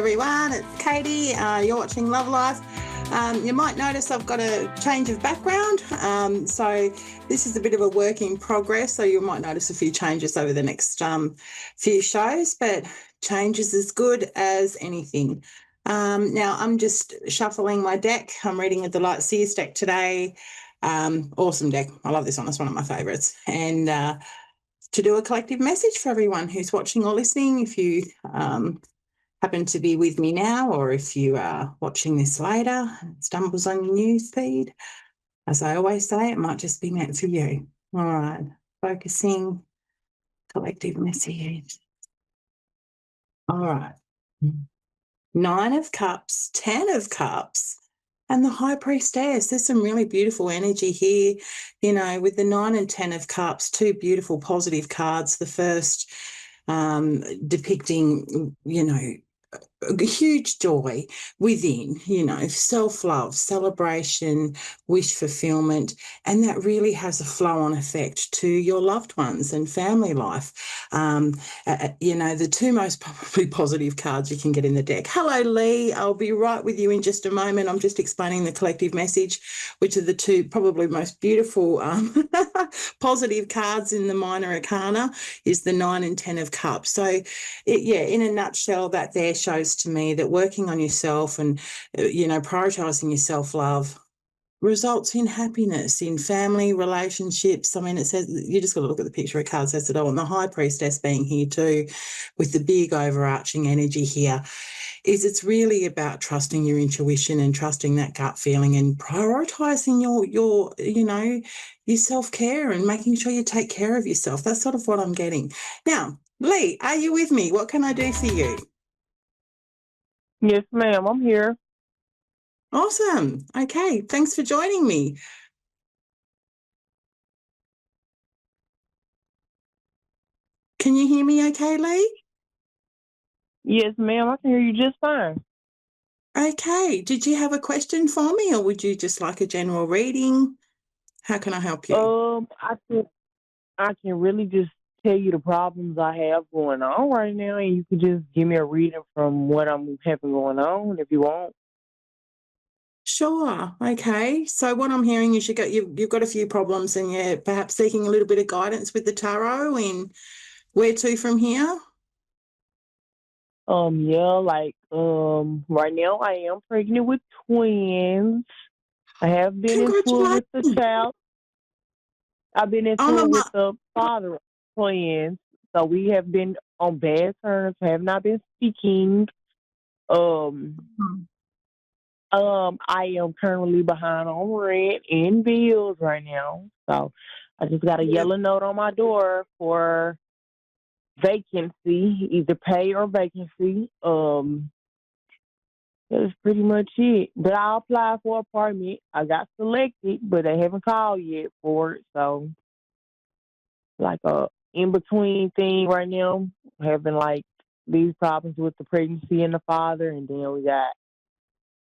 everyone, it's Katie. You're watching Love Life. You might notice I've got a change of background. So this is a bit of a work in progress. So you might notice a few changes over the next few shows, but change is as good as anything. Now I'm just shuffling my deck. I'm reading a Delight Sears deck today. Awesome deck. I love this one. It's one of my favourites. And to do a collective message for everyone who's watching or listening, if you happen to be with me now, or if you are watching this later and it stumbles on your news feed, as I always say, it might just be meant for you. All right, focusing, collective message. All right. 9 of Cups, 10 of Cups, and the High Priestess. There's some really beautiful energy here, you know, with the 9 and 10 of Cups, two beautiful positive cards. The first depicting, you know, a huge joy within, you know, self-love, celebration, wish fulfillment, and that really has a flow-on effect to your loved ones and family life. You know, the two most probably positive cards you can get in the deck. Hello, Lee. I'll be right with you in just a moment. I'm just explaining the collective message, which are the two probably most beautiful positive cards in the minor arcana is the 9 and 10 of Cups. So, in a nutshell, that there shows to me that working on yourself and, you know, prioritising your self-love results in happiness in family relationships. I mean, it says, you just got to look at the picture of cards, says it all, and the High Priestess being here too, with the big overarching energy here, is it's really about trusting your intuition and trusting that gut feeling and prioritising your you know, your self-care and making sure you take care of yourself. That's sort of what I'm getting. Now, Lee, are you with me? What can I do for you? Yes, ma'am, I'm here. Awesome. Okay, thanks for joining me. Can you hear me okay, Lee? Yes, ma'am, I can hear you just fine. Okay. Did you have a question for me, or would you just like a general reading? How can I help you? I can really just tell you the problems I have going on right now, and you can just give me a reading from what I'm having going on if you want. Sure. Okay. So what I'm hearing is you've got a few problems, and you're perhaps seeking a little bit of guidance with the tarot in where to from here. Right now I am pregnant with twins. I have been in tour with the Congratulations. child. I've been in I'm tour a with the father of twins, so we have been on bad terms. Have not been speaking. Um, mum. I am currently behind on rent and bills right now. So I just got a Yeah. yellow note on my door for vacancy, either pay or vacancy. That's pretty much it. But I applied for an apartment. I got selected, but they haven't called yet for it. So like a in between thing right now, having like these problems with the pregnancy and the father, and then we got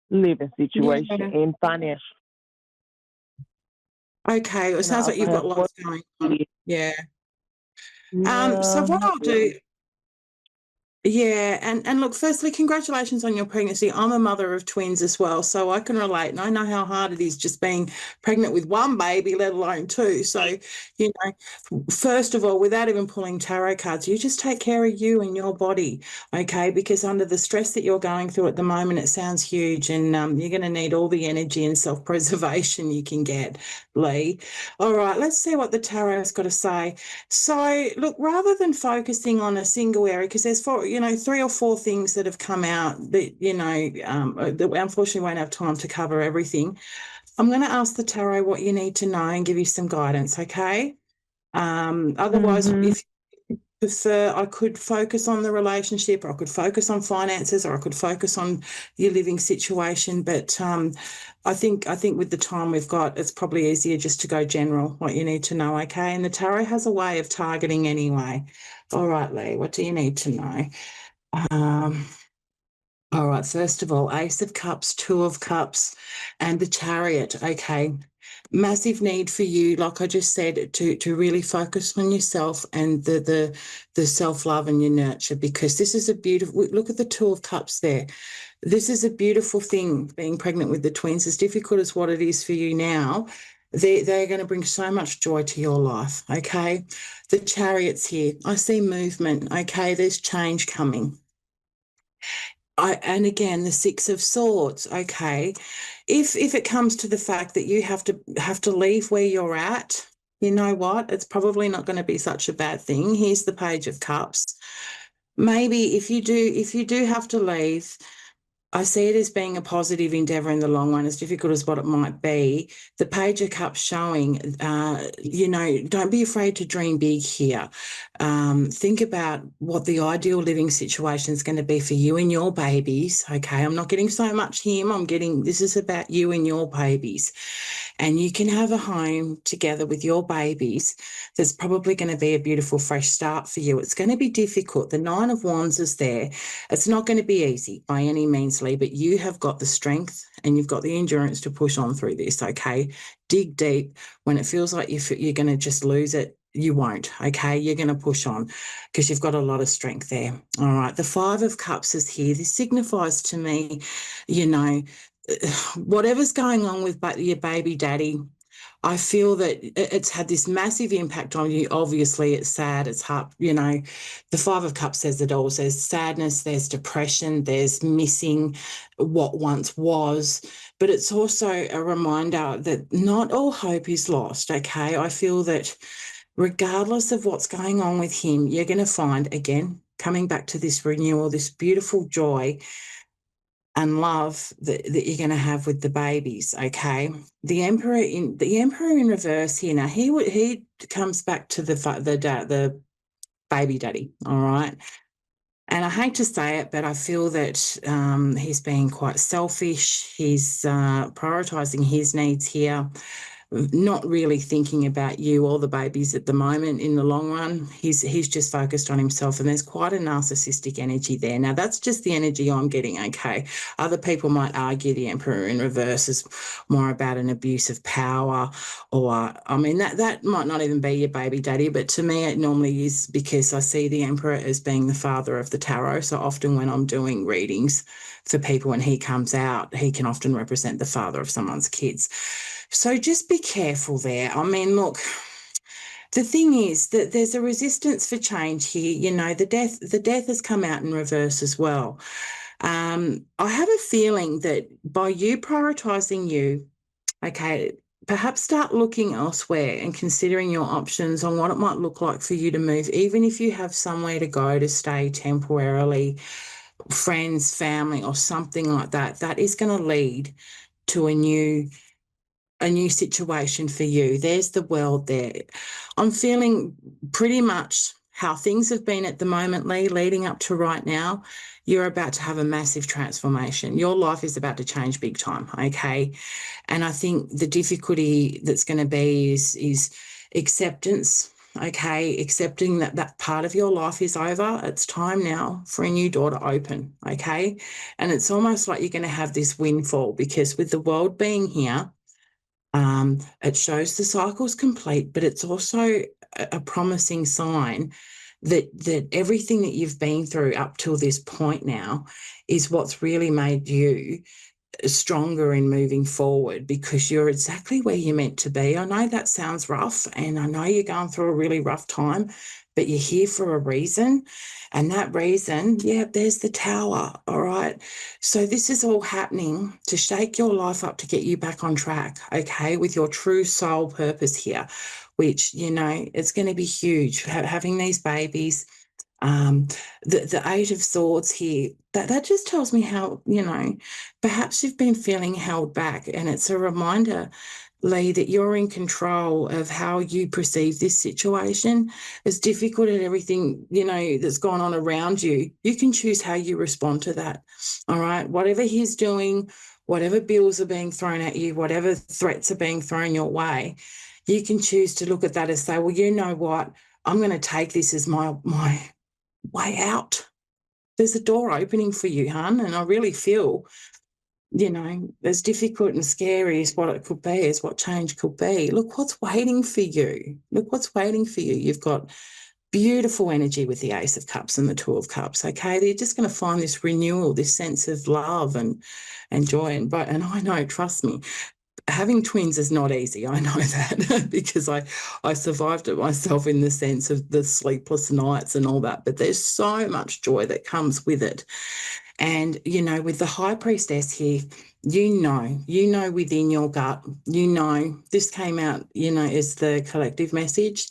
living situation Yeah. and financial. Okay. It And I sounds like also you've have got work. lots going on. Yeah. So Yeah. what I'll do, yeah, and look, firstly, congratulations on your pregnancy. I'm a mother of twins as well, so I can relate, and I know how hard it is just being pregnant with one baby, let alone two. So, you know, first of all, without even pulling tarot cards, you just take care of you and your body, okay? Because under the stress that you're going through at the moment, it sounds huge, and you're going to need all the energy and self-preservation you can get, Lee. All right, let's see what the tarot's got to say. So, look, rather than focusing on a single area, because there's 3 or 4 things that have come out that, that we unfortunately won't have time to cover everything. I'm going to ask the tarot what you need to know and give you some guidance, okay? Otherwise, Mm-hmm. if you prefer, I could focus on the relationship, or I could focus on finances, or I could focus on your living situation. But I think with the time we've got, it's probably easier just to go general, what you need to know, okay? And the tarot has a way of targeting anyway. All right, Lee, what do you need to know? All right, first of all, Ace of Cups, Two of Cups, and the Chariot. Okay. Massive need for you, like I just said, to really focus on yourself and the self-love and your nurture, because this is a beautiful look at the Two of Cups there. This is a beautiful thing, being pregnant with the twins, as difficult as what it is for you now. They're going to bring so much joy to your life. Okay. The Chariot's here. I see movement. Okay. There's change coming. And again, the Six of Swords. Okay, if it comes to the fact that you have to leave where you're at, you know what? It's probably not going to be such a bad thing. Here's the Page of Cups. Maybe if you do have to leave, I see it as being a positive endeavour in the long run, as difficult as what it might be. The Page of Cups showing, don't be afraid to dream big here. Think about what the ideal living situation is going to be for you and your babies. Okay, I'm not getting so much him. This is about you and your babies. And you can have a home together with your babies. There's probably going to be a beautiful fresh start for you. It's going to be difficult. The Nine of Wands is there. It's not going to be easy by any means, Lee, but you have got the strength and you've got the endurance to push on through this, okay? Dig deep. When it feels like you're going to just lose it, you won't, okay? You're going to push on because you've got a lot of strength there. All right. The Five of Cups is here. This signifies to me, you know, whatever's going on with your baby daddy, I feel that it's had this massive impact on you. Obviously, it's sad, it's hard, the Five of Cups says it all. There's sadness, there's depression, there's missing what once was, but it's also a reminder that not all hope is lost, okay? I feel that regardless of what's going on with him, you're going to find, again, coming back to this renewal, this beautiful joy and love that you're going to have with the babies. Okay, the Emperor in reverse here. Now he comes back to the baby daddy. All right, and I hate to say it, but I feel that he's being quite selfish. He's prioritizing his needs here, not really thinking about you or the babies at the moment in the long run. He's just focused on himself, and there's quite a narcissistic energy there. Now, that's just the energy I'm getting, okay? Other people might argue the Emperor in reverse is more about an abuse of power, or, I mean, that might not even be your baby daddy, but to me it normally is, because I see the Emperor as being the father of the tarot. So often when I'm doing readings for people and he comes out, he can often represent the father of someone's kids. So just be careful there. I mean, look, the thing is that there's a resistance for change here. The death has come out in reverse as well. I have a feeling that by you prioritizing you, okay, perhaps start looking elsewhere and considering your options on what it might look like for you to move, even if you have somewhere to go to stay temporarily, friends, family, or something like that. That is going to lead to a new situation for you. There's the world there. I'm feeling pretty much how things have been at the moment, Lee, leading up to right now. You're about to have a massive transformation. Your life is about to change big time, okay? And I think the difficulty that's going to be is acceptance, okay? Accepting that part of your life is over. It's time now for a new door to open, okay? And it's almost like you're going to have this windfall, because with the world being here, it shows the cycle's complete, but it's also a promising sign that everything that you've been through up till this point now is what's really made you stronger in moving forward, because you're exactly where you're meant to be. I know that sounds rough, and I know you're going through a really rough time, but you're here for a reason. And that reason, yeah, there's the Tower, all right? So this is all happening to shake your life up, to get you back on track, okay, with your true soul purpose here, which, it's going to be huge. Having these babies, um, the Eight of Swords here, that just tells me how, perhaps you've been feeling held back. And it's a reminder, Lee, that you're in control of how you perceive this situation. As difficult as everything, that's gone on around you, you can choose how you respond to that. All right. Whatever he's doing, whatever bills are being thrown at you, whatever threats are being thrown your way, you can choose to look at that and say, well, you know what? I'm going to take this as my way out. there's a door opening for you, hun. And I really feel, as difficult and scary as what it could be, as what change could be, look what's waiting for you. Look what's waiting for you. You've got beautiful energy with the Ace of Cups and the Two of Cups. Okay, you're just going to find this renewal, this sense of love and joy. And I know, trust me, having twins is not easy. I know that because I survived it myself in the sense of the sleepless nights and all that. But there's so much joy that comes with it. And, with the High Priestess here, within your gut, this came out, as the collective message.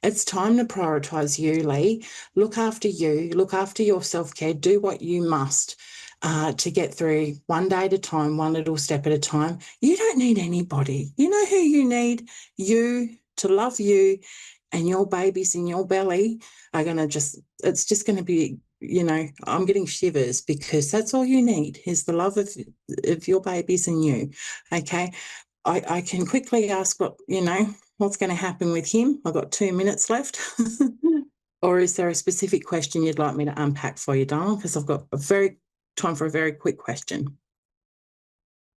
It's time to prioritize you, Lee. Look after you, look after your self-care, do what you must to get through one day at a time, one little step at a time. You don't need anybody. You know who you need? You, to love you, and your babies in your belly are going to it's just going to be, I'm getting shivers because that's all you need is the love of your babies and you. Okay. I can quickly ask what's going to happen with him. I've got 2 minutes left. Or is there a specific question you'd like me to unpack for you, darling? Because I've got time for a very quick question.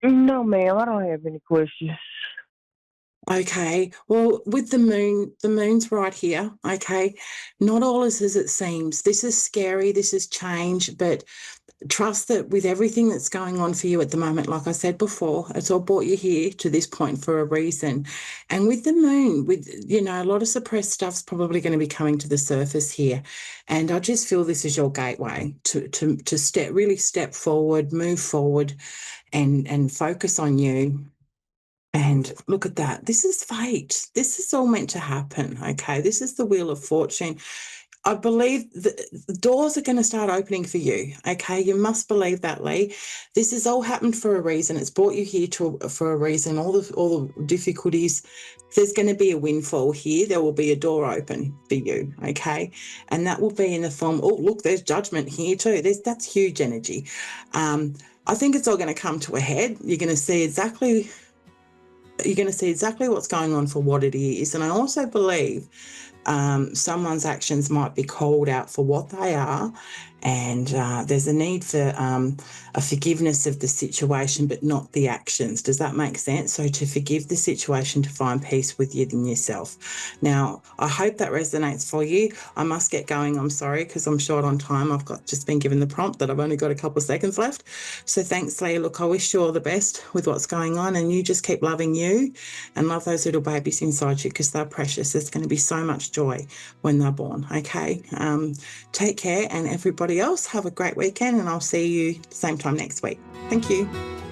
No, ma'am, I don't have any questions. Okay, well, with the moon's right here. Okay, not all is as it seems. This is scary, this is change, but trust that with everything that's going on for you at the moment, like I said before, it's all brought you here to this point for a reason. And with the moon, with a lot of suppressed stuff's probably going to be coming to the surface here. And I just feel this is your gateway to step forward, move forward, and focus on you. And look at that. This is fate. This is all meant to happen. Okay. This is the Wheel of Fortune. I believe the doors are going to start opening for you. Okay. You must believe that, Lee. This has all happened for a reason. It's brought you here for a reason. All the difficulties. There's going to be a windfall here. There will be a door open for you. Okay. And that will be in the form, oh, look, there's judgment here too. That's huge energy. I think it's all going to come to a head. You're going to see exactly what's going on for what it is. And I also believe someone's actions might be called out for what they are, and there's a need for a forgiveness of the situation, but not the actions. Does that make sense? So to forgive the situation, to find peace within yourself. Now, I hope that resonates for you. I must get going. I'm sorry because I'm short on time. I've just been given the prompt that I've only got a couple of seconds left. So thanks, Leah. Look, I wish you all the best with what's going on, and you just keep loving you and love those little babies inside you because they're precious. There's going to be so much joy when they're born. Okay. Take care, and everybody else have a great weekend, and I'll see you same time next week. Thank you.